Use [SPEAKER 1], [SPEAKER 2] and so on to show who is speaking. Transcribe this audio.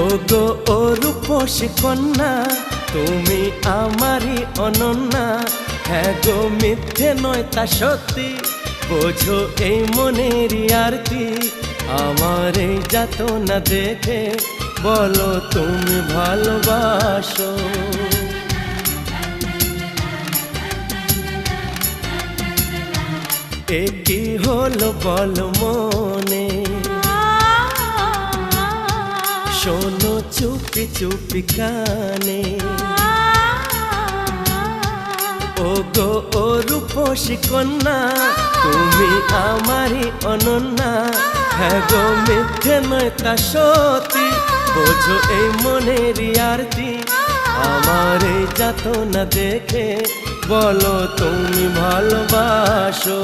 [SPEAKER 1] ওগো ও রূপসী কন্যা, তুমি আমারই অনন্যা। হ্যাঁ গো মিথ্যে নয় তা সত্যি, বোঝো এই মনেরই আরতি। আমার এই যাতনা দেখে বলো তুমি ভালোবাসো। এ কি হলো বলো মনে, শোনো চুপি চুপি কানে। ওগো ও রূপসী কন্যা, তুমি আমারই অনন্যা। হ্যাঁ গো মিথ্যে নয় তা সত্যি, বোঝো এই মনেরই আরতি। আমার এই যাতনা দেখে বলো তুমি ভালোবাসো।